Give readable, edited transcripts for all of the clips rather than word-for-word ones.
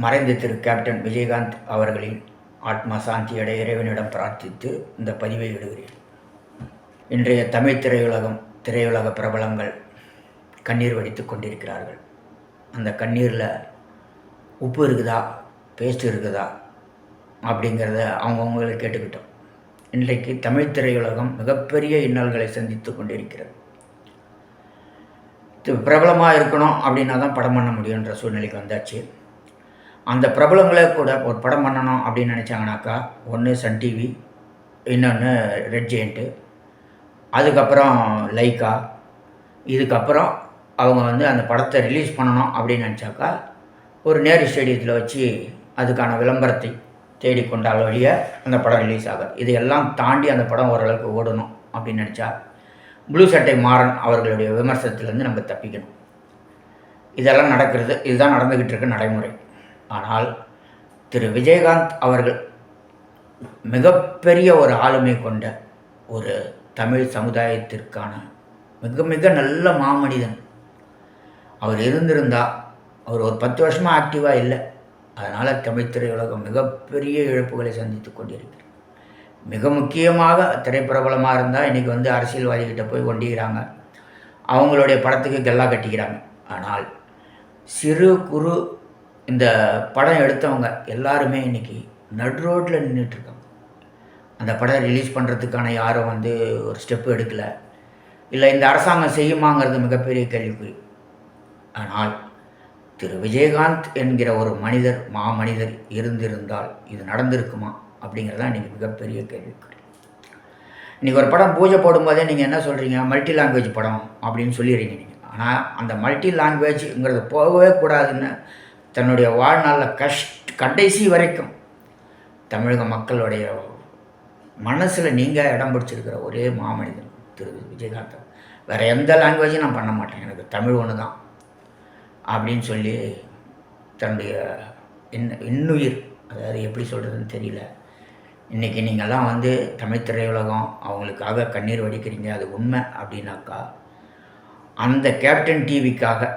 மறைந்த திரு கேப்டன் விஜயகாந்த் அவர்களின் ஆத்மா சாந்தியடைய இறைவனிடம் பிரார்த்தித்து இந்த பதிவை இடுகிறேன். இன்றைய தமிழ் திரையுலக பிரபலங்கள் கண்ணீர் வடித்து கொண்டிருக்கிறார்கள். அந்த கண்ணீரில் உப்பு இருக்குதா, பேஸ்ட் இருக்குதா அப்படிங்கிறத அவங்கவுங்களை கேட்டுக்கிட்டோம். இன்றைக்கு தமிழ் திரையுலகம் மிகப்பெரிய இன்னல்களை சந்தித்து கொண்டிருக்கிறது. பிரபலமாக இருக்கணும் அப்படின்னா தான் படம் பண்ண முடியுன்ற சூழ்நிலைக்கு வந்தாச்சு. அந்த பிரபலங்களே கூட ஒரு படம் பண்ணணும் அப்படின்னு நினச்சாங்கனாக்கா, ஒன்று சன் டிவி, இன்னொன்று ரெட் ஜெயண்ட்டு, அதுக்கப்புறம் லைக்கா, இதுக்கப்புறம் அவங்க அந்த படத்தை ரிலீஸ் பண்ணணும் அப்படின்னு நினச்சாக்கா ஒரு நேரு ஸ்டேடியத்தில் வச்சு அதுக்கான விளம்பரத்தை தேடிக்கொண்டால் வழிய அந்த படம் ரிலீஸ் ஆகாது. இதையெல்லாம் தாண்டி அந்த படம் ஓரளவுக்கு ஓடணும் அப்படின்னு நினச்சா ப்ளூ சட்டை மாறன் அவர்களுடைய விமர்சனத்திலேருந்து நம்ம தப்பிக்கணும். இதெல்லாம் நடக்கிறது, இதுதான் நடந்துக்கிட்டு இருக்க நடைமுறை. ஆனால் திரு விஜயகாந்த் அவர்கள் மிகப்பெரிய ஒரு ஆளுமை கொண்ட ஒரு தமிழ் சமுதாயத்திற்கான மிக மிக நல்ல மாமனிதன். அவர் இருந்திருந்தால் அவர் ஒரு 10 வருஷமாக ஆக்டிவாக இல்லை. அதனால் தமிழ் திரையுலகம் மிகப்பெரிய இழப்புகளை சந்தித்து கொண்டிருக்கிறது. மிக முக்கியமாக திரைப்பிரபலமாக இருந்தால் இன்றைக்கி அரசியல்வாதிகிட்ட போய் ஒண்டிக்கிறாங்க, அவங்களுடைய படத்துக்கு கெல்லா கட்டிக்கிறாங்க. ஆனால் சிறு குறு இந்த படம் எடுத்தவங்க எல்லாருமே இன்றைக்கி நடு ரோட்டில் நின்றுட்டுருக்காங்க. அந்த படம் ரிலீஸ் பண்ணுறதுக்கான யாரும் ஒரு ஸ்டெப்பு எடுக்கலை. இல்லை இந்த அரசாங்கம் செய்யுமாங்கிறது மிகப்பெரிய கேள்விக்குறி. ஆனால் திரு விஜயகாந்த் என்கிற ஒரு மாமனிதர் இருந்திருந்தால் இது நடந்திருக்குமா அப்படிங்கிறதான் இன்றைக்கி மிகப்பெரிய கேள்விக்குறி. இன்றைக்கி ஒரு படம் பூஜை போடும்போதே நீங்கள் என்ன சொல்கிறீங்க, மல்டி லாங்குவேஜ் படம் அப்படின்னு சொல்லிடுறீங்க நீங்கள். ஆனால் அந்த மல்டி லாங்குவேஜ்ங்கிறது போகவே கூடாதுன்னு தன்னுடைய வாழ்நாளில் கடைசி வரைக்கும் தமிழக மக்களுடைய மனசில் நீங்கள் இடம் பிடிச்சிருக்கிற ஒரே மாமனிதன் திரு விஜயகாந்த். வேறு எந்த லாங்குவேஜும் நான் பண்ண மாட்டேன், எனக்கு தமிழ் ஒன்று தான் அப்படின்னு சொல்லி தன்னுடைய இன்னுயிர், அதாவது எப்படி சொல்கிறதுன்னு தெரியல. இன்றைக்கி நீங்கள்லாம் தமிழ் திரையுலகம் அவங்களுக்காக கண்ணீர் வடிக்கிறீங்க, அது உண்மை அப்படின்னாக்கா அந்த கேப்டன் டிவிக்காக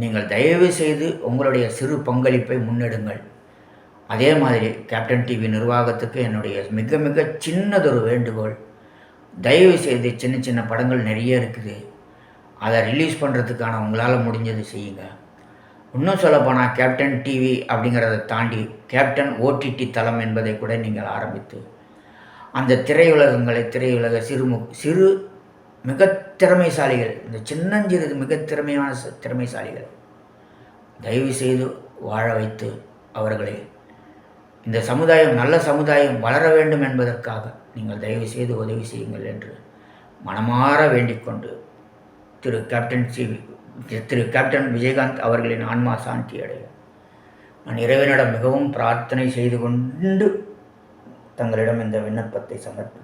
நீங்கள் தயவு செய்து உங்களுடைய சிறு பங்களிப்பை முன்னெடுங்கள். அதே மாதிரி கேப்டன் டிவி நிர்வாகத்துக்கு என்னுடைய மிக மிக சின்னதொரு வேண்டுகோள், தயவு செய்து சின்ன சின்ன படங்கள் நிறைய இருக்குது, அதை ரிலீஸ் பண்ணுறதுக்கான உங்களால் முடிஞ்சது செய்யுங்க. இன்னும் சொல்லப்போனால் கேப்டன் டிவி அப்படிங்கிறத தாண்டி கேப்டன் ஓடிடி தளம் என்பதை கூட நீங்கள் ஆரம்பித்து அந்த திரையுலக சிறு மிக திறமைசாலிகள், இந்த சின்னஞ்சிறு மிக திறமையான திறமைசாலிகள் தயவு செய்து வாழ வைத்து அவர்களை இந்த சமுதாயம் நல்ல சமுதாயம் வளர வேண்டும் என்பதற்காக நீங்கள் தயவு செய்து உதவி செய்யுங்கள் என்று மனமாற வேண்டிக்கொண்டு திரு கேப்டன் விஜயகாந்த் அவர்களின் ஆன்மா சாந்தி அடைய நான் இறைவனிடம் மிகவும் பிரார்த்தனை செய்து கொண்டு தங்களிடம் இந்த விண்ணப்பத்தை சமர்ப்பிக்கிறேன்.